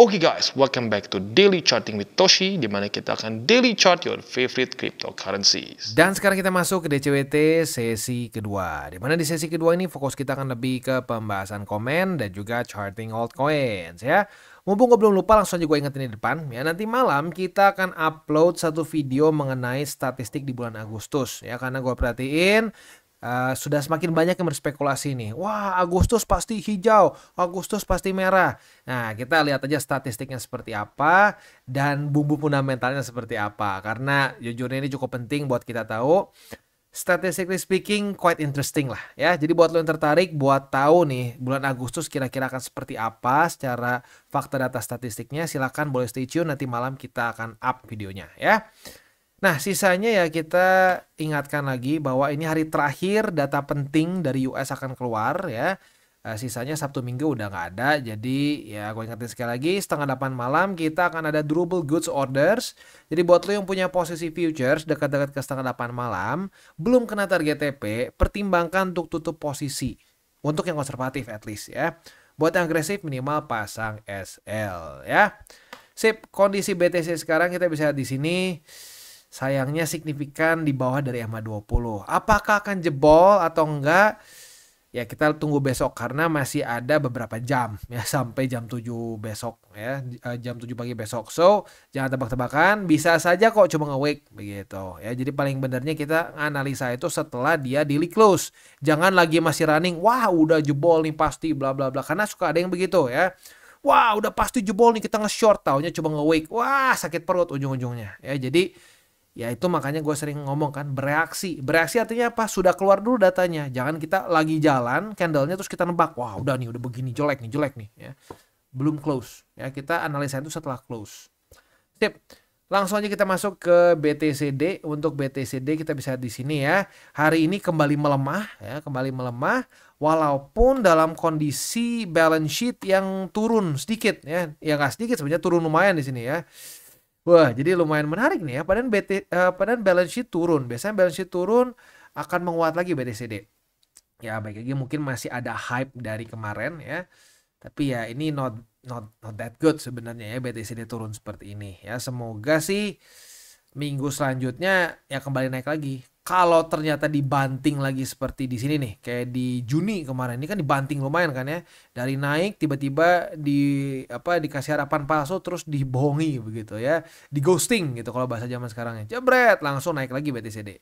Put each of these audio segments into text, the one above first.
Oke guys, welcome back to Daily Charting with Toshi, di mana kita akan daily chart your favorite cryptocurrencies. Dan sekarang kita masuk ke DCWT sesi kedua. Di mana di sesi kedua ini fokus kita akan lebih ke pembahasan komen dan juga charting altcoins ya. Mumpung gue belum lupa, langsung aja gue ingetin di depan ya. Nanti malam kita akan upload satu video mengenai statistik di bulan Agustus ya. Karena gue perhatiin sudah semakin banyak yang berspekulasi nih. Wah, Agustus pasti hijau, Agustus pasti merah. Nah, kita lihat aja statistiknya seperti apa dan bumbu fundamentalnya seperti apa. Karena jujurnya ini cukup penting buat kita tahu. Statistically speaking, quite interesting lah ya. Jadi buat lo yang tertarik buat tahu nih bulan Agustus kira-kira akan seperti apa secara fakta data statistiknya, silakan boleh stay tune, nanti malam kita akan up videonya ya. Nah, sisanya ya kita ingatkan lagi bahwa ini hari terakhir data penting dari US akan keluar ya. Sisanya Sabtu Minggu udah nggak ada. Jadi ya gue ingetin sekali lagi, 7:30 malam kita akan ada durable goods orders. Jadi buat lo yang punya posisi futures dekat-dekat ke 7:30 malam, belum kena target TP, pertimbangkan untuk tutup posisi. Untuk yang konservatif at least ya. Buat yang agresif minimal pasang SL ya. Sip, kondisi BTC sekarang kita bisa lihat di sini. Sayangnya signifikan di bawah dari EMA 20. Apakah akan jebol atau enggak? Ya kita tunggu besok karena masih ada beberapa jam ya sampai jam 7 besok ya, jam 7 pagi besok. So, jangan tebak-tebakan, bisa saja kok cuma nge-wake begitu ya. Jadi paling benernya kita analisa itu setelah dia daily close. Jangan lagi masih running, wah udah jebol nih pasti bla bla bla, karena suka ada yang begitu ya. Wah, udah pasti jebol nih, kita nge-short, taunya cuma nge-wake. Wah, sakit perut ujung-ujungnya ya. Jadi ya itu makanya gue sering ngomong kan, bereaksi. Bereaksi artinya apa? Sudah keluar dulu datanya. Jangan kita lagi jalan candlenya terus kita nebak. Wah udah nih, udah begini, jelek nih ya. Belum close ya, kita analisa itu setelah close. Sip. Langsung aja kita masuk ke BTCD. Untuk BTCD kita bisa lihat di sini ya. Hari ini kembali melemah ya, kembali melemah walaupun dalam kondisi balance sheet yang turun sedikit ya. Ya nggak sedikit sebenarnya, turun lumayan di sini ya. Wah, jadi lumayan menarik nih ya. Padahal balance sheet turun. Biasanya balance sheet turun akan menguat lagi BTCD. Ya, baik lagi mungkin masih ada hype dari kemarin ya. Tapi ya ini not that good sebenarnya ya, BTCD turun seperti ini ya. Semoga sih minggu selanjutnya ya kembali naik lagi. Kalau ternyata dibanting lagi seperti di sini nih, kayak di Juni kemarin ini kan dibanting lumayan kan ya, dari naik tiba-tiba dikasih harapan palsu terus dibohongi begitu ya, di ghosting gitu kalau bahasa zaman sekarangnya, jebret langsung naik lagi BTCD.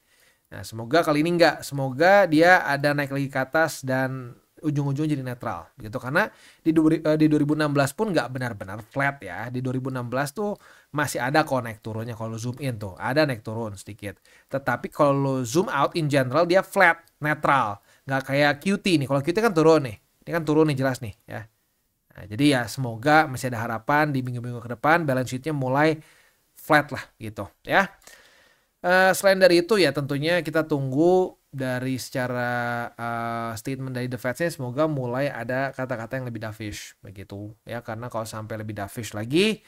Nah semoga kali ini enggak, semoga dia ada naik lagi ke atas dan ujung-ujung jadi netral gitu, karena di 2016 pun nggak benar-benar flat ya. Di 2016 tuh masih ada kok naik turunnya, kalau zoom in tuh ada naik turun sedikit, tetapi kalau lo zoom out in general dia flat netral, nggak kayak QT nih. Kalau QT kan turun nih, ini kan turun nih jelas nih ya. Nah, jadi ya semoga masih ada harapan di minggu-minggu ke depan balance sheetnya mulai flat lah gitu ya. Selain dari itu ya tentunya kita tunggu dari secara statement dari The Fed-nya, semoga mulai ada kata-kata yang lebih dovish begitu ya, karena kalau sampai lebih dovish lagi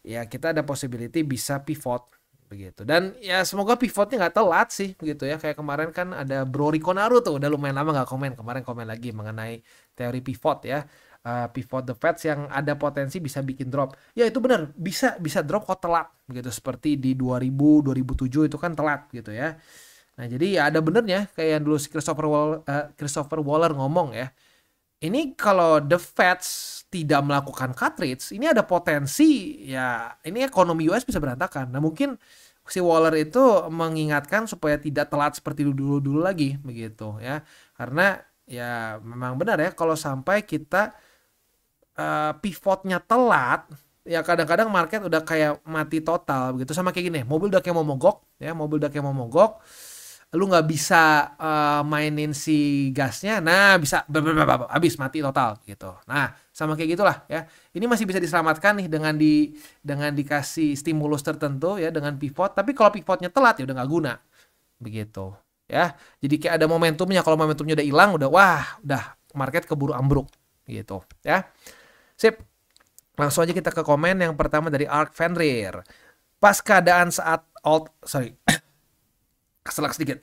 ya kita ada possibility bisa pivot begitu. Dan ya semoga pivotnya nggak telat sih begitu ya, kayak kemarin kan ada Bro Rico Naruto udah lumayan lama nggak komen, kemarin komen lagi mengenai teori pivot ya. Pivot the Feds yang ada potensi bisa bikin drop. Ya itu benar, bisa drop kok telat begitu, seperti di 2007 itu kan telat gitu ya. Nah, jadi ya ada benernya kayak yang dulu Christopher Waller ngomong ya. Ini kalau the Feds tidak melakukan cut rates, ini ada potensi ya ini ekonomi US bisa berantakan. Nah, mungkin si Waller itu mengingatkan supaya tidak telat seperti dulu lagi begitu ya. Karena ya memang benar ya, kalau sampai kita pivotnya telat ya, kadang-kadang market udah kayak mati total begitu. Sama kayak gini, mobil udah kayak mau mogok, lu nggak bisa mainin si gasnya, nah bisa habis mati total gitu. Nah sama kayak gitulah ya, ini masih bisa diselamatkan nih dengan dikasih stimulus tertentu ya, dengan pivot. Tapi kalau pivotnya telat ya udah nggak guna begitu ya. Jadi kayak ada momentumnya, kalau momentumnya udah hilang udah market keburu ambruk gitu ya. Sip, langsung aja kita ke komen. Yang pertama dari Ark Fenrir. Pas keadaan saat keselak sedikit.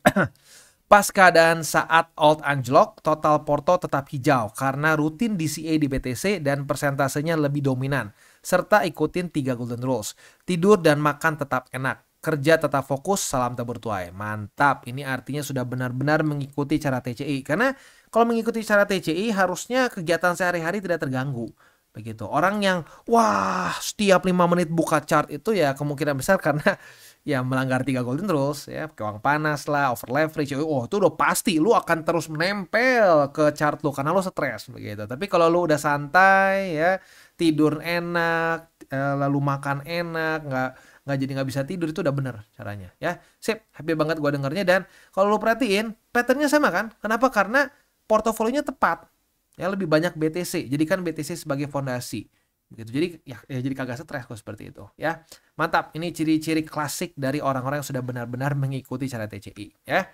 Pas keadaan saat alt anjlok, total porto tetap hijau karena rutin DCA di BTC dan persentasenya lebih dominan. serta ikutin 3 golden rules. Tidur dan makan tetap enak, kerja tetap fokus, salam tabur tuai. Mantap, ini artinya sudah benar-benar mengikuti cara TCI. Karena kalau mengikuti cara TCI harusnya kegiatan sehari-hari tidak terganggu. Begitu. Orang yang wah setiap 5 menit buka chart itu ya kemungkinan besar karena ya melanggar 3 golden rules ya, pakai uang panas lah, over leverage. Oh, itu udah pasti lu akan terus menempel ke chart lu karena lu stres begitu. Tapi kalau lu udah santai ya, tidur enak, lalu makan enak, nggak jadi nggak bisa tidur, itu udah bener caranya ya. Sip, happy banget gua dengernya. Dan kalau lu perhatiin patternnya sama kan? Kenapa? Karena portofolionya tepat. Ya, lebih banyak BTC. Jadikan BTC sebagai fondasi. Gitu. Jadi ya jadi kagak stres kok seperti itu ya. Mantap, ini ciri-ciri klasik dari orang-orang yang sudah benar-benar mengikuti cara TCI ya.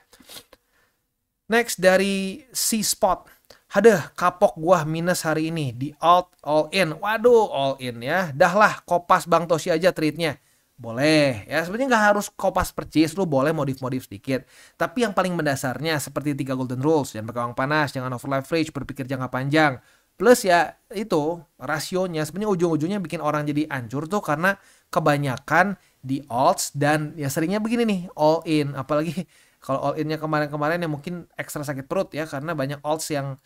Next dari C-Spot. Haduh, kapok gua minus hari ini di alt all in. Waduh, all in ya. Dah lah, kopas Bang Toshi aja trade-nya. Boleh ya, sebenarnya nggak harus kopas percis, lu boleh modif-modif sedikit. Tapi yang paling mendasarnya seperti 3 golden rules, jangan pakai uang panas, jangan over leverage, berpikir jangka panjang. Plus ya itu rasionya sebenarnya ujung-ujungnya bikin orang jadi hancur tuh karena kebanyakan di alts dan ya seringnya begini nih all in. Apalagi kalau all innya kemarin-kemarin ya mungkin ekstra sakit perut ya karena banyak alts yang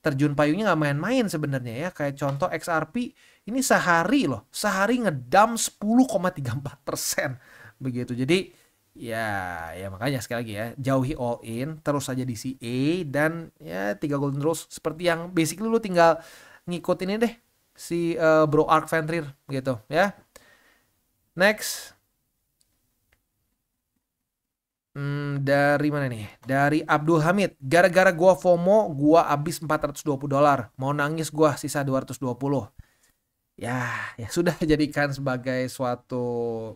terjun payungnya nggak main-main sebenarnya ya. Kayak contoh XRP ini sehari ngedam 10,34% begitu. Jadi ya makanya sekali lagi ya, jauhi all in, terus saja di CA dan ya 3 golden rules seperti yang basically lu tinggal ngikut ini deh si Bro Ark Ventrir gitu ya. Next. Dari mana nih? Dari Abdul Hamid. Gara-gara gua FOMO, gua habis $420. Mau nangis gua sisa 220. Ya sudah jadikan sebagai suatu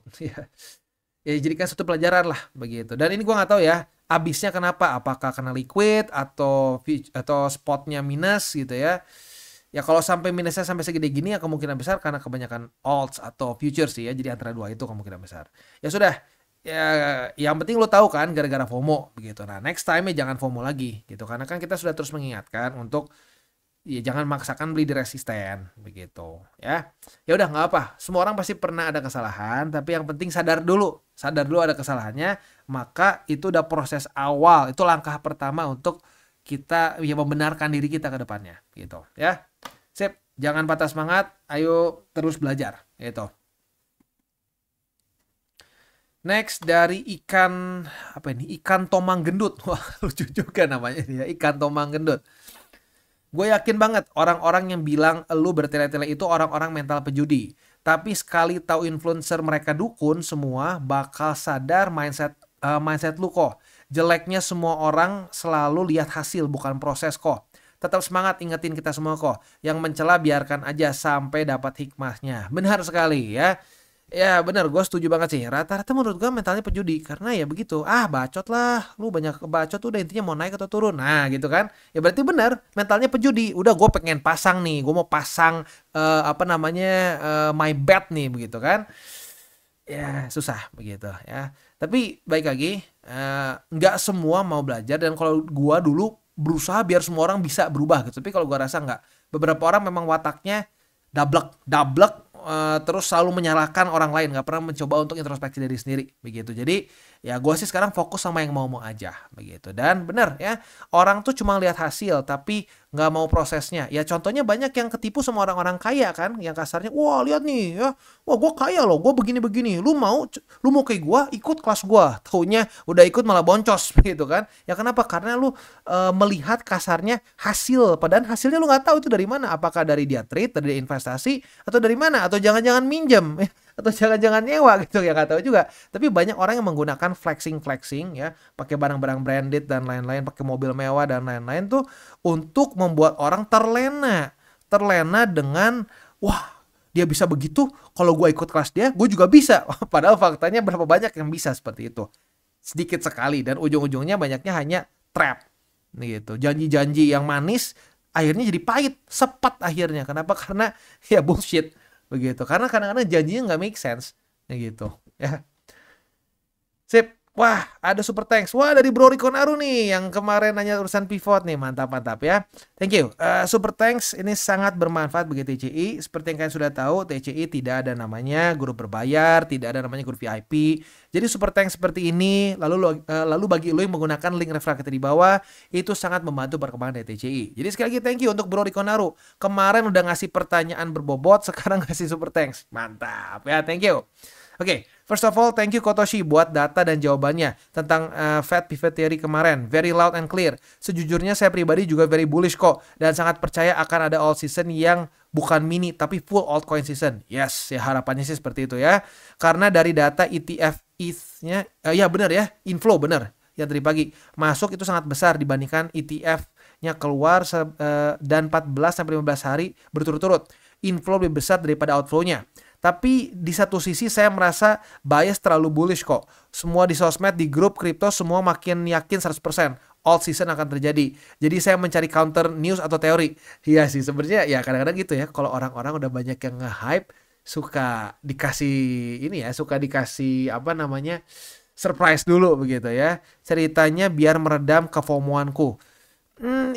ya jadikan suatu pelajaran lah begitu. Dan ini gua nggak tahu ya habisnya kenapa, apakah karena liquid atau spotnya minus gitu ya. Ya kalau sampai minusnya sampai segede gini ya kemungkinan besar karena kebanyakan alts atau futures sih ya. Jadi antara dua itu kemungkinan besar. Ya sudah. Ya yang penting lo tahu kan gara-gara FOMO begitu. Nah, next time ya jangan FOMO lagi gitu. Karena kan kita sudah terus mengingatkan untuk ya jangan maksakan beli di resisten begitu ya. Ya udah nggak apa. Semua orang pasti pernah ada kesalahan, tapi yang penting sadar dulu ada kesalahannya, maka itu udah proses awal. Itu langkah pertama untuk kita ya membenarkan diri kita ke depannya gitu ya. Sip, jangan patah semangat, ayo terus belajar gitu. Next dari ikan apa ini? Ikan tomang gendut. Wah, lucu juga namanya ya, ikan tomang gendut. Gue yakin banget orang-orang yang bilang lu bertele-tele itu orang-orang mental pejudi. Tapi sekali tahu influencer mereka dukun semua bakal sadar mindset lu kok. Jeleknya semua orang selalu lihat hasil bukan proses kok. Tetap semangat, ingetin kita semua kok. Yang mencela biarkan aja sampai dapat hikmahnya. Benar sekali ya. Ya benar, gue setuju banget sih. Rata-rata menurut gue mentalnya pejudi. Karena ya begitu. Bacot lah. Lu banyak bacot tuh udah intinya mau naik atau turun. Nah gitu kan. Ya berarti benar. Mentalnya pejudi. Udah gue pengen pasang nih. Gue mau pasang my bet nih begitu kan. Ya susah begitu ya. Tapi baik lagi. Nggak semua mau belajar. Dan kalau gue dulu berusaha biar semua orang bisa berubah gitu. Tapi kalau gue rasa nggak. Beberapa orang memang wataknya dablek. Terus selalu menyalahkan orang lain, nggak pernah mencoba untuk introspeksi diri sendiri begitu. Jadi ya gue sih sekarang fokus sama yang mau aja begitu. Dan bener ya, orang tuh cuma lihat hasil tapi nggak mau prosesnya. Ya contohnya banyak yang ketipu sama orang-orang kaya kan, yang kasarnya wah lihat nih ya, wah gue kaya loh, gue begini-begini, lu mau kayak gue, ikut kelas gue. Taunya udah ikut malah boncos gitu kan. Ya kenapa? Karena lu melihat kasarnya hasil, padahal hasilnya lu nggak tahu itu dari mana. Apakah dari dia trade, dari investasi, atau dari mana? Atau jangan-jangan minjem atau jangan-jangan nyewa gitu ya, nggak tahu juga. Tapi banyak orang yang menggunakan flexing ya, pakai barang-barang branded dan lain-lain, pakai mobil mewah dan lain-lain tuh untuk membuat orang terlena dengan wah dia bisa begitu, kalau gue ikut kelas dia gue juga bisa. Padahal faktanya berapa banyak yang bisa seperti itu? Sedikit sekali, dan ujung-ujungnya banyaknya hanya trap gitu. Janji-janji yang manis akhirnya jadi pahit, sepet akhirnya. Kenapa? Karena ya bullshit begitu. Karena kadang-kadang janjinya nggak make sense gitu ya. Sip, Wah, ada super thanks. Wah, dari Bro Riko Naru nih yang kemarin nanya urusan pivot nih. Mantap ya. Thank you. Super thanks ini sangat bermanfaat bagi TCI. Seperti yang kalian sudah tahu, TCI tidak ada namanya grup berbayar, tidak ada namanya grup VIP. Jadi super thanks seperti ini, lalu bagi lo yang menggunakan link referral kita di bawah, itu sangat membantu perkembangan dari TCI. Jadi sekali lagi thank you untuk Bro Riko Naru. Kemarin udah ngasih pertanyaan berbobot, sekarang ngasih super thanks. Mantap ya, thank you. Oke, first of all, thank you Kotoshi buat data dan jawabannya tentang Fed Pivot Theory kemarin. Very loud and clear. Sejujurnya saya pribadi juga very bullish kok. Dan sangat percaya akan ada alt season yang bukan mini, tapi full altcoin season. Yes, ya harapannya sih seperti itu ya. Karena dari data ETF ETH-nya, ya benar ya, inflow benar. Yang tadi pagi masuk itu sangat besar dibandingkan ETF-nya keluar dan 14-15 hari berturut-turut. Inflow lebih besar daripada outflow-nya. Tapi di satu sisi saya merasa bias terlalu bullish kok. Semua di sosmed, di grup kripto semua makin yakin 100% alt season akan terjadi. Jadi saya mencari counter news atau teori. Iya sih sebenarnya ya kadang-kadang gitu ya. Kalau orang-orang udah banyak yang nge-hype, suka dikasih ini ya, suka dikasih apa namanya surprise dulu begitu ya. Ceritanya biar meredam kefomoanku.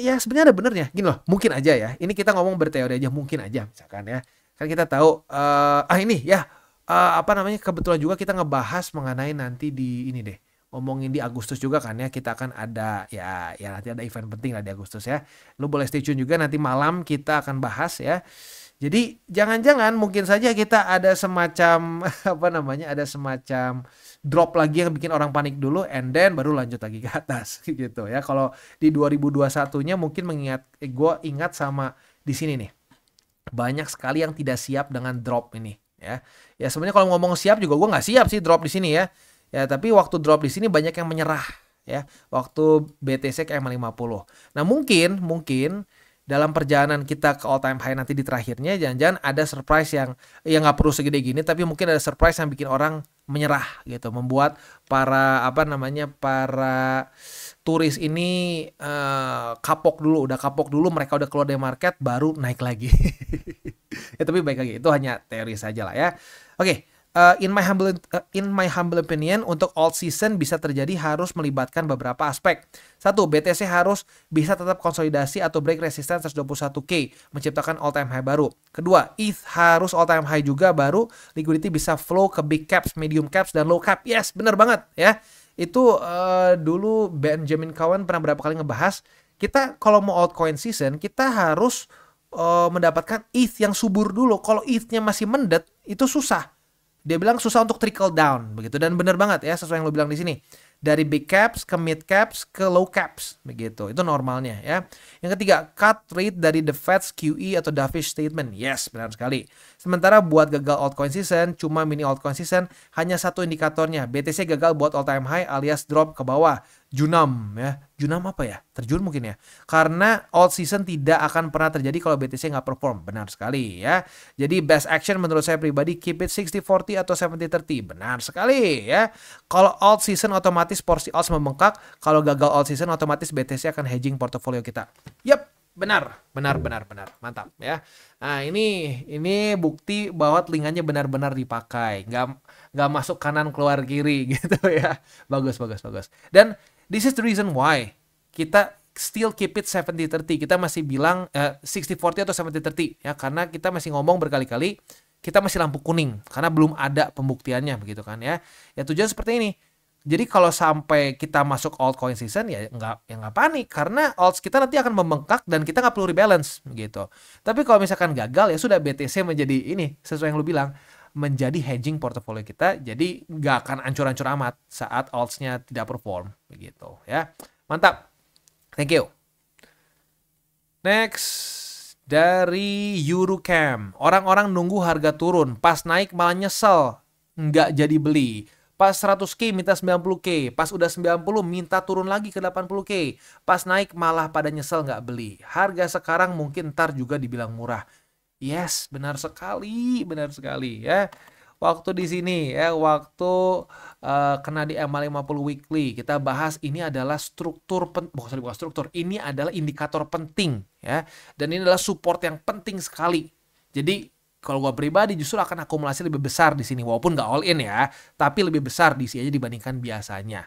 Ya sebenarnya ada benernya. Gini loh, mungkin aja ya. Ini kita ngomong berteori aja, mungkin aja misalkan ya. Kan kita tahu ini ya apa namanya kebetulan juga kita ngebahas mengenai nanti di ini deh. Ngomongin di Agustus juga kan ya, kita akan ada ya nanti ada event penting lah di Agustus ya. Lu boleh stay tune juga, nanti malam kita akan bahas ya. Jadi jangan-jangan mungkin saja kita ada semacam apa namanya, ada semacam drop lagi yang bikin orang panik dulu and then baru lanjut lagi ke atas gitu ya. Kalau di 2021-nya mungkin gue ingat sama di sini nih. Banyak sekali yang tidak siap dengan drop ini ya. Ya sebenarnya kalau ngomong siap juga gue nggak siap sih drop di sini ya. Ya tapi waktu drop di sini banyak yang menyerah ya. Waktu BTC ke M50. Nah mungkin dalam perjalanan kita ke all time high nanti di terakhirnya jangan-jangan ada surprise yang nggak perlu segede gini, tapi mungkin ada surprise yang bikin orang menyerah gitu, membuat para turis ini udah kapok dulu, mereka udah keluar dari market baru naik lagi. Ya tapi baik lagi itu hanya teori saja lah ya. Oke. In my humble opinion, untuk alt season bisa terjadi harus melibatkan beberapa aspek. Satu, BTC harus bisa tetap konsolidasi atau break resistance 121K, menciptakan all time high baru. Kedua, ETH harus all time high juga baru liquidity bisa flow ke big caps, medium caps, dan low cap. Yes, bener banget ya. Itu dulu Benjamin Cowen pernah berapa kali ngebahas, kita kalau mau altcoin season, kita harus mendapatkan ETH yang subur dulu. Kalau ETH-nya masih mendet, itu susah. Dia bilang susah untuk trickle down begitu, dan benar banget ya sesuai yang lo bilang di sini. Dari big caps ke mid caps ke low caps begitu. Itu normalnya ya. Yang ketiga, cut rate dari the Fed's QE atau dovish statement. Yes, benar sekali. Sementara buat gagal altcoin season, cuma mini altcoin season, hanya satu indikatornya. BTC gagal buat all time high alias drop ke bawah. Junam ya. Junam apa ya? Terjun mungkin ya. Karena alt season tidak akan pernah terjadi kalau BTC nggak perform. Benar sekali ya. Jadi best action menurut saya pribadi keep it 60-40 atau 70-30. Benar sekali ya. Kalau alt season otomatis porsi alt membengkak. Kalau gagal alt season otomatis BTC akan hedging portofolio kita. Yap, benar. Mantap ya. Nah, ini bukti bahwa telinganya benar-benar dipakai. Nggak masuk kanan keluar kiri gitu ya. Bagus. Dan this is the reason why kita still keep it 70-30. Kita masih bilang 60-40 atau 70-30 ya, karena kita masih ngomong berkali-kali kita masih lampu kuning karena belum ada pembuktiannya begitu kan ya. Ya tujuan seperti ini. Jadi kalau sampai kita masuk altcoin season ya nggak panik, karena alts kita nanti akan membengkak dan kita nggak perlu rebalance gitu. Tapi kalau misalkan gagal ya sudah, BTC menjadi ini sesuai yang lu bilang, menjadi hedging portofolio kita, jadi nggak akan ancur-ancur amat saat altsnya tidak perform begitu ya. Mantap. Thank you. Next, dari Eurocam. Orang-orang nunggu harga turun, pas naik malah nyesel, nggak jadi beli. Pas 100K minta 90K, pas udah 90 minta turun lagi ke 80K. Pas naik malah pada nyesel nggak beli. Harga sekarang mungkin ntar juga dibilang murah. Yes, benar sekali ya. Waktu di sini ya, waktu kena di MA50 weekly, kita bahas ini adalah bukan struktur, ini adalah indikator penting ya. Dan ini adalah support yang penting sekali. Jadi kalau gue pribadi justru akan akumulasi lebih besar di sini, walaupun nggak all in ya, tapi lebih besar di sini aja dibandingkan biasanya.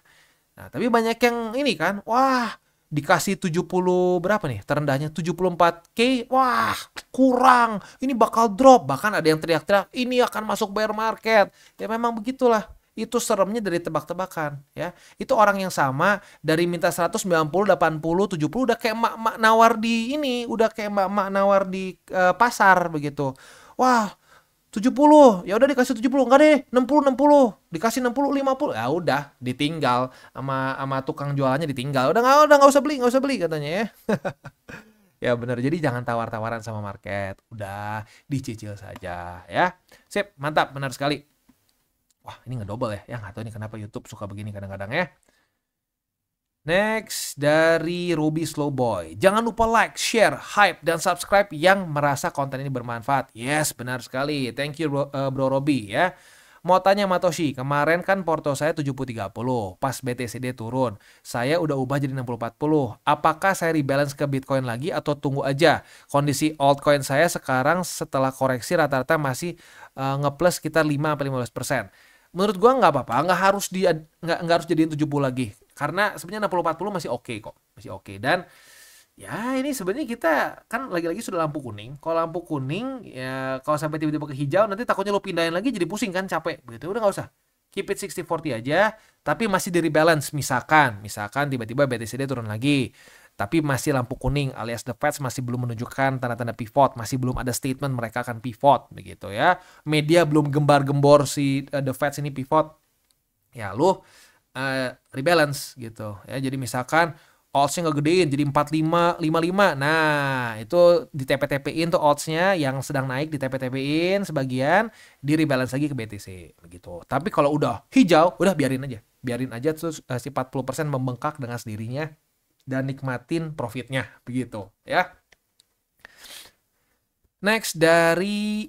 Nah, tapi banyak yang ini kan, wah dikasih 70 berapa nih terendahnya 74K, wah kurang, ini bakal drop, bahkan ada yang teriak-teriak ini akan masuk bear market. Ya memang begitulah, itu seremnya dari tebak-tebakan ya. Itu orang yang sama dari minta 100, 90, 80, 70 udah kayak emak-emak nawar di ini, udah kayak emak-emak nawar di pasar begitu. Wah, 70, ya udah dikasih 70, enggak deh, 60, dikasih 60, 50, ya udah ditinggal sama tukang jualannya, ditinggal. Udah nggak usah beli katanya ya. Ya bener, jadi jangan tawar-tawaran sama market, udah dicicil saja ya. Sip, mantap, benar sekali. Wah, ini ngedouble ya. Nggak tahu ini kenapa YouTube suka begini kadang-kadang ya. Next, dari Ruby Slowboy. Jangan lupa like, share, hype, dan subscribe yang merasa konten ini bermanfaat. Yes, benar sekali. Thank you bro Robi ya. Mau tanya Matoshi, kemarin kan porto saya 70-30, pas BTCD turun. Saya udah ubah jadi 60-40. Apakah saya rebalance ke Bitcoin lagi atau tunggu aja? Kondisi altcoin saya sekarang setelah koreksi rata-rata masih ngeplus sekitar 5-15%. Menurut gua nggak apa-apa, nggak harus jadiin 70 lagi. Karena sebenarnya 60-40 masih oke kok, masih oke. Dan ya ini sebenarnya kita kan lagi-lagi sudah lampu kuning. Kalau lampu kuning ya kalau sampai tiba-tiba ke hijau nanti takutnya lo pindahin lagi jadi pusing kan, capek begitu. Udah nggak usah. Keep it 60-40 aja, tapi masih di rebalance. Misalkan tiba-tiba BTCD turun lagi, tapi masih lampu kuning alias the Fed masih belum menunjukkan tanda-tanda pivot, masih belum ada statement mereka akan pivot begitu ya. Media belum gembar-gembor si the Fed ini pivot. Ya lu rebalance gitu ya. Jadi misalkan odds-nya ngegedein jadi 45, 55. Nah, itu di TP-TP-in tuh odds-nya yang sedang naik di TP-TP-in sebagian, di rebalance lagi ke BTC begitu. Tapi kalau udah hijau, udah biarin aja. Biarin aja terus si 40% membengkak dengan sendirinya dan nikmatin profitnya begitu ya. Next, dari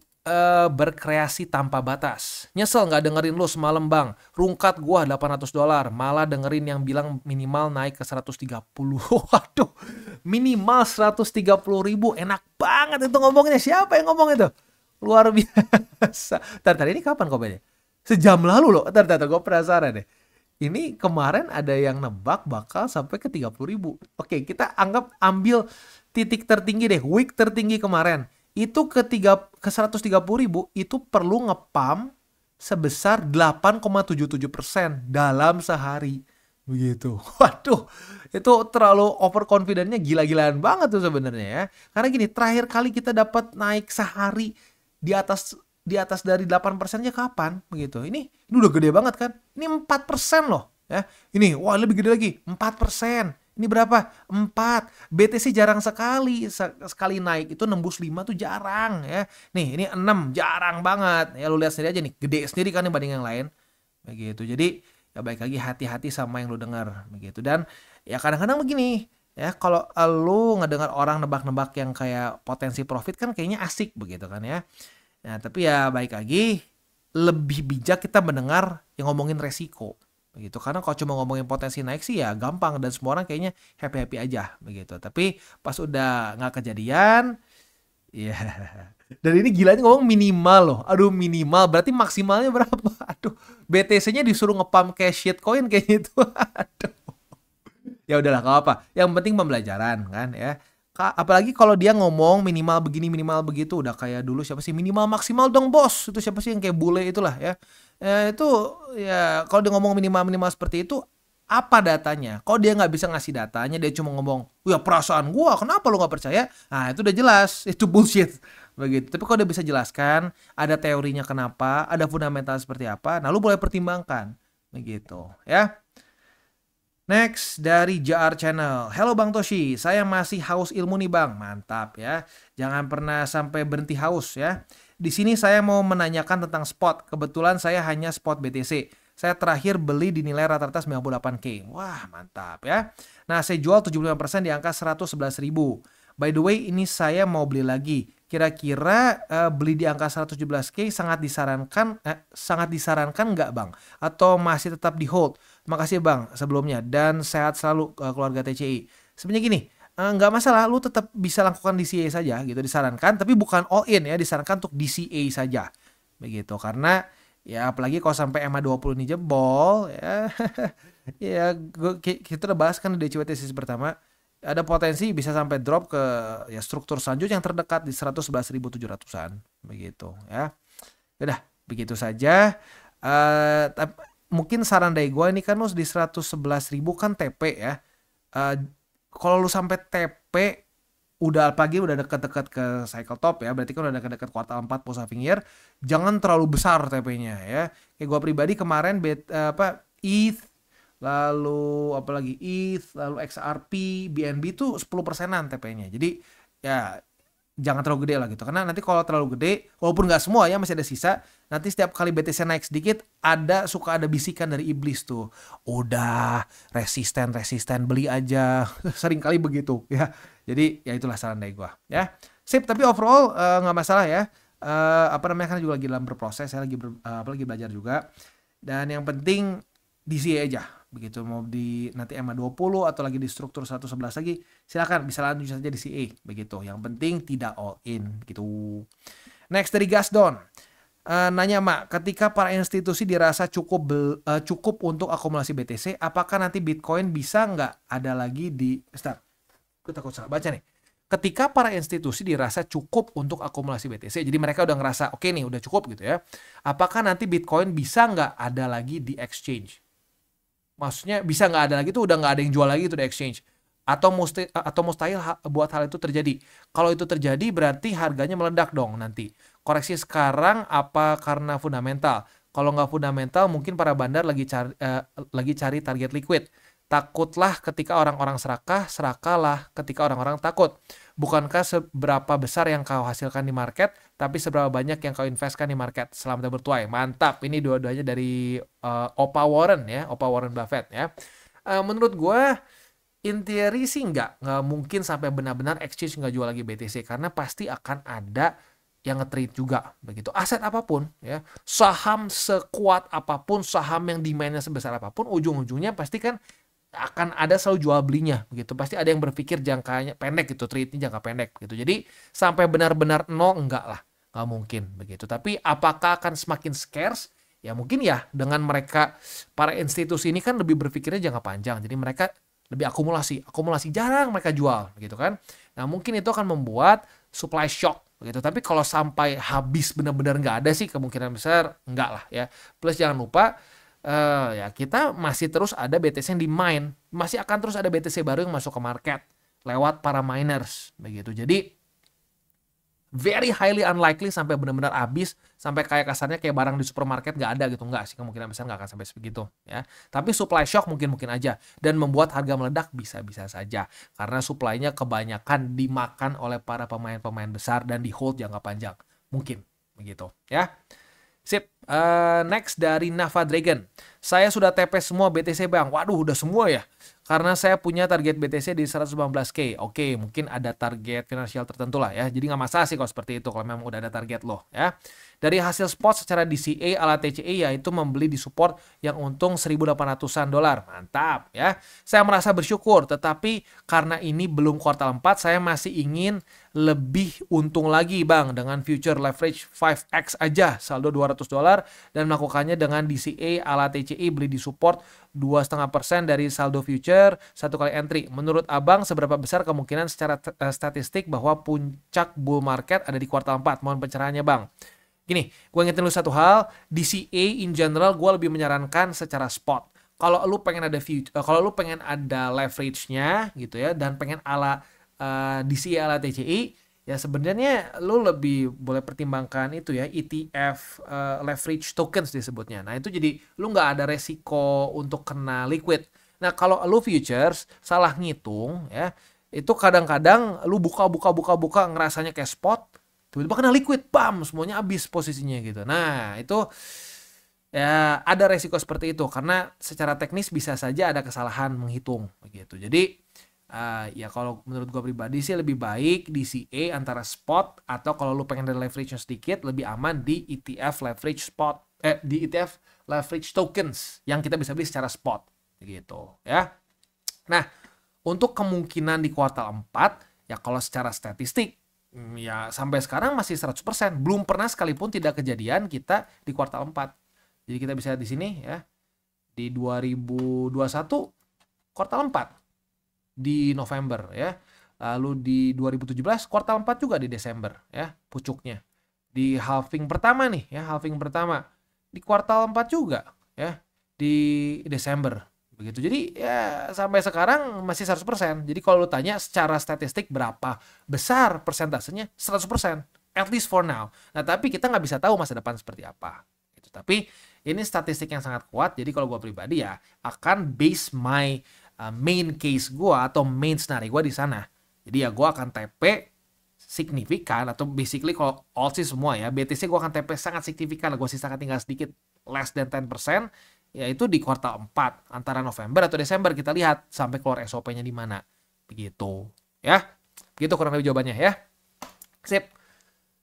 berkreasi tanpa batas. Nyesel nggak dengerin lu semalam bang. Rungkat gua $800. Malah dengerin yang bilang minimal naik ke 130. Waduh, minimal 130.000. Enak banget itu ngomongnya. Siapa yang ngomong itu? Luar biasa. Tar, ini kapan komennya? Sejam lalu loh. Tar, gue penasaran deh. Ini kemarin ada yang nebak bakal sampai ke 30.000. Oke, kita ambil titik tertinggi deh. Week tertinggi kemarin. Itu ke 130.000 itu perlu ngepam sebesar 8,77% dalam sehari. Begitu. Waduh, itu terlalu overconfident-nya gila-gilaan banget tuh sebenarnya ya. Karena gini, terakhir kali kita dapat naik sehari di atas dari 8%-nya kapan? Begitu. Ini udah gede banget kan? Ini 4% loh ya. Ini wah lebih gede lagi, 4%. Ini berapa? 4. BTC jarang sekali naik itu nembus 5 tuh jarang ya. Nih, ini 6 jarang banget. Ya lu lihat sendiri aja nih, gede sendiri kan dibanding yang lain. Begitu. Jadi ya baik lagi hati-hati sama yang lu dengar begitu. Dan ya kadang-kadang begini, ya kalau lu ngedengar orang nebak-nebak yang kayak potensi profit kan kayaknya asik begitu kan ya. Nah, tapi ya baik lagi lebih bijak kita mendengar yang ngomongin resiko. Begitu, karena kalau cuma ngomongin potensi naik sih ya gampang dan semua orang kayaknya happy-happy aja begitu. Tapi pas udah nggak kejadian ya. Dan ini gilanya ngomong minimal loh. Aduh, minimal berarti maksimalnya berapa? Aduh, BTC-nya disuruh ngepump kayak shitcoin kayak gitu. Aduh. Ya udahlah, gak apa. Yang penting pembelajaran kan ya. Apalagi kalau dia ngomong minimal begini minimal begitu, udah kayak dulu siapa sih minimal maksimal dong bos, itu siapa sih yang kayak bule itulah ya. Itu ya kalau dia ngomong minimal seperti itu apa datanya? Kalau dia nggak bisa ngasih datanya, dia cuma ngomong ya perasaan gua, kenapa lu nggak percaya? Nah itu udah jelas itu bullshit begitu. Tapi kalau dia bisa jelaskan ada teorinya kenapa, ada fundamental seperti apa, nah lu boleh pertimbangkan begitu ya. Next, dari JR Channel. Hello Bang Toshi, saya masih haus ilmu nih Bang. Mantap ya. Jangan pernah sampai berhenti haus ya. Di sini saya mau menanyakan tentang spot. Kebetulan saya hanya spot BTC. Saya terakhir beli di nilai rata-rata 98K. Wah, mantap ya. Nah, saya jual 75% di angka 111.000. By the way, ini saya mau beli lagi. Kira-kira beli di angka 117K sangat disarankan nggak Bang? Atau masih tetap di hold? Makasih Bang sebelumnya dan sehat selalu keluarga TCI. Sebenarnya gini, nggak masalah, lu tetap bisa lakukan DCA saja gitu disarankan, tapi bukan all in ya, disarankan untuk DCA saja. Begitu. Karena ya apalagi kalau sampai EMA 20 ini jebol ya ya kita udah bahas kan di DCWT sesi pertama, ada potensi bisa sampai drop ke ya struktur selanjutnya yang terdekat di 111.700-an begitu ya. Udah, begitu saja. Mungkin saran dari gue ini kan lu di 111.000 kan TP ya. Kalau lu sampai TP udah apalagi udah dekat-dekat ke cycle top ya, berarti kan udah dekat-dekat kuartal 4 post halving year, jangan terlalu besar TP-nya ya. Kayak gue pribadi kemarin ETH, lalu apalagi ETH, lalu XRP, BNB tuh 10%-an TP-nya. Jadi ya jangan terlalu gede lah gitu, karena nanti kalau terlalu gede, walaupun nggak semua ya masih ada sisa, nanti setiap kali BTC naik sedikit suka ada bisikan dari iblis tuh, udah resisten beli aja sering kali begitu ya. Jadi ya itulah saran dari gua ya. Sip, tapi overall nggak masalah ya. Kan juga lagi dalam berproses, saya lagi belajar juga, dan yang penting DCA aja begitu, mau di nanti EMA 20 atau lagi di struktur 111 lagi, silakan bisa lanjut saja di CA begitu. Yang penting tidak all in gitu. Next dari Gasdon. Nanya, Mak, ketika para institusi dirasa cukup untuk akumulasi BTC, apakah nanti Bitcoin bisa nggak ada lagi di gue takut salah baca nih. Ketika para institusi dirasa cukup untuk akumulasi BTC, jadi mereka udah ngerasa oke nih udah cukup gitu ya, apakah nanti Bitcoin bisa nggak ada lagi di exchange? Maksudnya bisa nggak ada lagi tuh, udah nggak ada yang jual lagi tuh di exchange, atau mustahil buat hal itu terjadi. Kalau itu terjadi berarti harganya meledak dong nanti. Koreksi sekarang apa karena fundamental? Kalau nggak fundamental mungkin para bandar lagi cari target liquid. Takutlah ketika orang-orang serakahlah ketika orang-orang takut. Bukankah seberapa besar yang kau hasilkan di market, tapi seberapa banyak yang kau investkan di market. Selamat bertuai. Mantap. Ini dua-duanya dari Opa Warren ya, Opa Warren Buffett ya. Menurut gue, in theory sih nggak mungkin sampai benar-benar exchange nggak jual lagi BTC, karena pasti akan ada yang nge-trade juga begitu. Aset apapun ya, saham sekuat apapun, saham yang demand-nya sebesar apapun, ujung-ujungnya pasti kan akan ada selalu jual belinya begitu. Pasti ada yang berpikir jangkanya pendek gitu, trade-nya jangka pendek gitu. Jadi sampai benar-benar nol enggak lah, nggak mungkin begitu. Tapi apakah akan semakin scarce? Ya mungkin ya, dengan mereka para institusi ini kan lebih berpikirnya jangka panjang. Jadi mereka lebih akumulasi jarang mereka jual gitu kan. Nah, mungkin itu akan membuat supply shock begitu. Tapi kalau sampai habis benar-benar nggak ada sih, kemungkinan besar enggak lah ya. Plus jangan lupa ya kita masih terus ada BTC yang di mine, masih akan terus ada BTC baru yang masuk ke market lewat para miners begitu. Jadi very highly unlikely sampai benar-benar habis, sampai kayak kasarnya kayak barang di supermarket nggak ada gitu, nggak sih, kemungkinan besar nggak akan sampai sebegitu ya. Tapi supply shock mungkin aja, dan membuat harga meledak bisa saja karena supply-nya kebanyakan dimakan oleh para pemain-pemain besar dan di hold jangka panjang, mungkin begitu ya. Sip, next dari Nava Dragon. Saya sudah TP semua BTC bang. Waduh, udah semua ya? Karena saya punya target BTC di 115K. Oke, mungkin ada target finansial tertentu lah ya. Jadi nggak masalah sih kalau seperti itu, kalau memang udah ada target loh ya. Dari hasil spot secara DCA ala TCE, yaitu membeli di support yang untung 1.800-an dolar. Mantap ya. Saya merasa bersyukur, tetapi karena ini belum kuartal 4, saya masih ingin lebih untung lagi bang, dengan future leverage 5x aja, saldo 200 dolar, dan melakukannya dengan DCA ala TCE, beli di support 2,5% dari saldo future, 1 kali entry. Menurut abang, seberapa besar kemungkinan secara statistik bahwa puncak bull market ada di kuartal 4? Mohon pencerahannya bang. Gini, gue ingetin lu satu hal, DCA in general gue lebih menyarankan secara spot. Kalau lu pengen ada leverage-nya gitu ya, dan pengen ala DCA ala TCE, ya sebenarnya lu lebih boleh pertimbangkan itu ya, ETF leverage tokens disebutnya. Nah itu jadi lu nggak ada resiko untuk kena liquid. Nah kalau lu futures salah ngitung ya, itu kadang-kadang lu buka ngerasanya kayak spot, tiba-tiba kena liquid, bam, semuanya habis posisinya gitu. Nah itu ya ada resiko seperti itu, karena secara teknis bisa saja ada kesalahan menghitung begitu. Jadi ya kalau menurut gue pribadi sih lebih baik DCA antara spot, atau kalau lu pengen ada leverage sedikit lebih aman di ETF leverage di ETF leverage tokens yang kita bisa beli secara spot gitu ya. Nah, Untuk kemungkinan di kuartal 4, ya kalau secara statistik, ya sampai sekarang masih 100%. Belum pernah sekalipun tidak kejadian kita di kuartal 4. Jadi kita bisa di sini ya, di 2021 kuartal 4 di November ya. Lalu di 2017 kuartal 4 juga di Desember ya, pucuknya. Di halving pertama nih ya, halving pertama di kuartal 4 juga ya, di Desember. Begitu. Jadi ya sampai sekarang masih 100%. Jadi kalau lu tanya secara statistik berapa besar persentasenya, 100%. At least for now. Nah, tapi kita nggak bisa tahu masa depan seperti apa. Gitu. Tapi ini statistik yang sangat kuat. Jadi kalau gue pribadi ya akan base my main case gue atau main scenario gue di sana. Jadi ya gue akan TP signifikan atau basically kalau all sih semua ya, BTC gue akan TP sangat signifikan. Gue sisakan tinggal sedikit, less than 10%. Yaitu di kuartal 4 antara November atau Desember, kita lihat sampai keluar SOP-nya di mana. Begitu ya. Begitu kurang lebih jawabannya ya. Sip.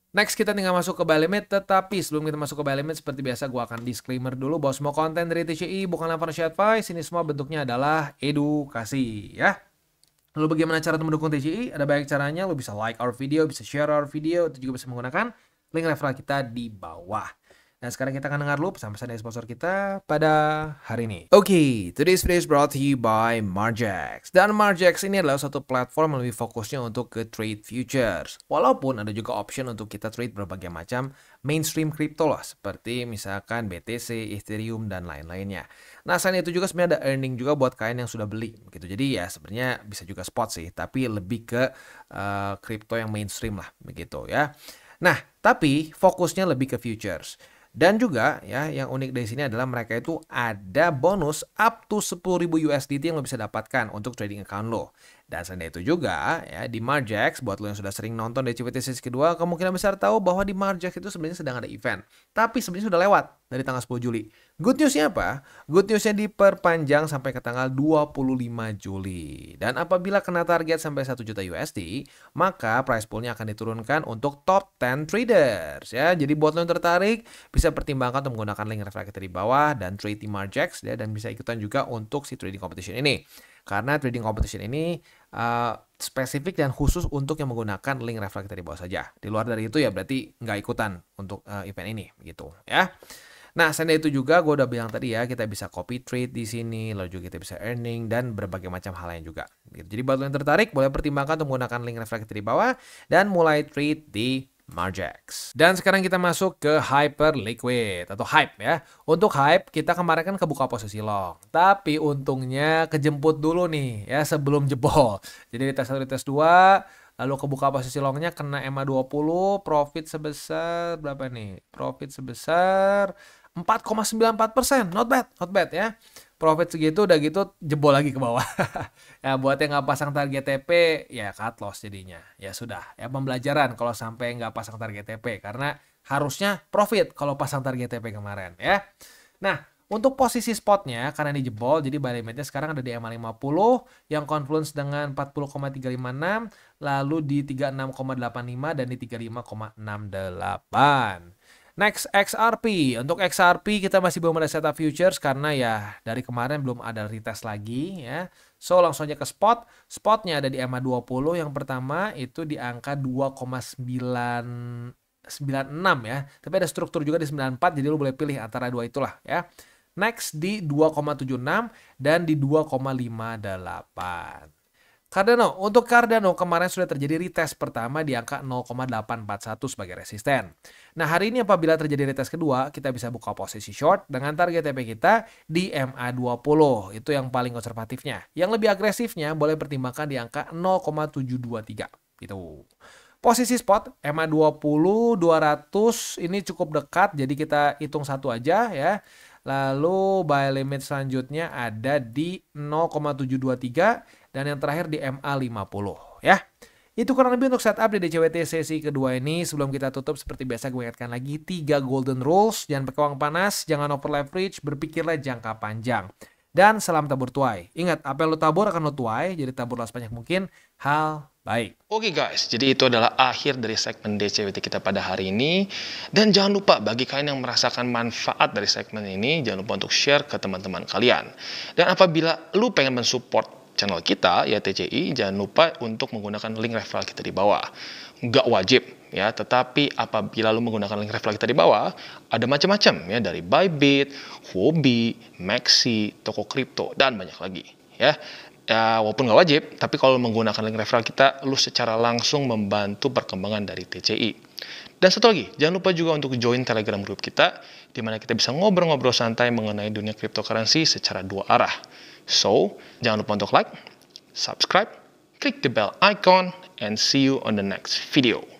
Next kita tinggal masuk ke buy limit, tetapi sebelum kita masuk ke buy limit seperti biasa gue akan disclaimer dulu bahwa semua konten dari TCI bukanlah financial advice, ini semua bentuknya adalah edukasi ya. Lalu bagaimana cara mendukung TCI? Ada banyak caranya, lo bisa like our video, bisa share our video, itu juga bisa menggunakan link referral kita di bawah. Nah, sekarang kita akan dengar dulu pesan-pesan dari sponsor kita pada hari ini. Oke, today's video is brought to you by Margex. Dan Margex ini adalah satu platform yang lebih fokusnya untuk ke trade futures. Walaupun ada juga option untuk kita trade berbagai macam mainstream crypto lah, seperti misalkan BTC, Ethereum, dan lain-lainnya. Nah, selain itu juga sebenarnya ada earning juga buat kalian yang sudah beli. Begitu. Jadi ya sebenarnya bisa juga spot sih, tapi lebih ke crypto yang mainstream lah, begitu ya. Nah, tapi fokusnya lebih ke futures. Dan juga ya yang unik dari sini adalah mereka itu ada bonus up to 10.000 USDT yang lo bisa dapatkan untuk trading account lo. Dan selain itu juga ya di Margex, buat lo yang sudah sering nonton DCWT sesi kedua, kemungkinan besar tahu bahwa di Margex itu sebenarnya sedang ada event. Tapi sebenarnya sudah lewat dari tanggal 10 Juli. Good newsnya apa? Good newsnya diperpanjang sampai ke tanggal 25 Juli. Dan apabila kena target sampai 1 juta USD, maka price poolnya akan diturunkan untuk top 10 traders. Ya, jadi buat lo yang tertarik, bisa pertimbangkan untuk menggunakan link referral kita di bawah dan trade di Margex ya, dan bisa ikutan juga untuk si trading competition ini. Karena trading competition ini spesifik dan khusus untuk yang menggunakan link referral kita di bawah saja. Di luar dari itu ya berarti nggak ikutan untuk event ini gitu ya. Nah, selain itu juga gue udah bilang tadi ya, kita bisa copy trade di sini, lalu juga kita bisa earning dan berbagai macam hal lain juga. Gitu. Jadi buat lo yang tertarik boleh pertimbangkan untuk menggunakan link referral kita di bawah dan mulai trade di Margex. Dan sekarang kita masuk ke Hyper Liquid atau Hype ya. Untuk Hype kita kemarin kan kebuka posisi long. Tapi untungnya kejemput dulu nih ya sebelum jebol. Jadi di tes 1 di tes 2 lalu kebuka posisi longnya kena EMA 20, profit sebesar berapa nih? Profit sebesar 4,94%. Not bad ya. Profit segitu udah gitu jebol lagi ke bawah. Ya buat yang nggak pasang target TP ya cut loss jadinya. Ya sudah ya pembelajaran kalau sampai nggak pasang target TP karena harusnya profit kalau pasang target TP kemarin ya. Nah untuk posisi spotnya karena ini jebol jadi buy limitnya sekarang ada di EMA 50 yang confluence dengan 40,356 lalu di 36,85 dan di 35,68. Next, XRP. Untuk XRP kita masih belum ada setup futures karena ya dari kemarin belum ada retest lagi ya. So langsung aja ke spot. Spotnya ada di EMA 20 yang pertama itu di angka 2,996 ya. Tapi ada struktur juga di 94 jadi lu boleh pilih antara dua itulah ya. Next di 2,76 dan di 2,58. Cardano, untuk Cardano kemarin sudah terjadi retest pertama di angka 0,841 sebagai resisten. Nah hari ini apabila terjadi retest kedua, kita bisa buka posisi short dengan target TP kita di MA20. Itu yang paling konservatifnya. Yang lebih agresifnya boleh pertimbangkan di angka 0,723 gitu. Posisi spot MA20 200 ini cukup dekat jadi kita hitung satu aja ya. Lalu buy limit selanjutnya ada di 0,723 dan yang terakhir di MA50 ya. Itu kurang lebih untuk setup di DCWT sesi kedua ini. Sebelum kita tutup seperti biasa gue ingatkan lagi 3 golden rules. Jangan pakai uang panas, jangan over leverage, berpikirlah jangka panjang. Dan salam tabur tuai. Ingat, apa yang lo tabur akan lo tuai, jadi taburlah sebanyak mungkin hal baik. Oke guys, jadi itu adalah akhir dari segmen DCWT kita pada hari ini. Dan jangan lupa bagi kalian yang merasakan manfaat dari segmen ini, jangan lupa untuk share ke teman-teman kalian. Dan apabila lu pengen mensupport channel kita, ya TCI, jangan lupa untuk menggunakan link referral kita di bawah. Nggak wajib, ya, tetapi apabila lu menggunakan link referral kita di bawah, ada macam-macam, ya, dari Bybit, Huobi, Maxi, toko kripto, dan banyak lagi, ya. Ya, walaupun nggak wajib, tapi kalau menggunakan link referral kita, lu secara langsung membantu perkembangan dari TCI. Dan satu lagi, jangan lupa juga untuk join Telegram group kita, di mana kita bisa ngobrol-ngobrol santai mengenai dunia cryptocurrency secara dua arah. So, jangan lupa untuk like, subscribe, click the bell icon, and see you on the next video.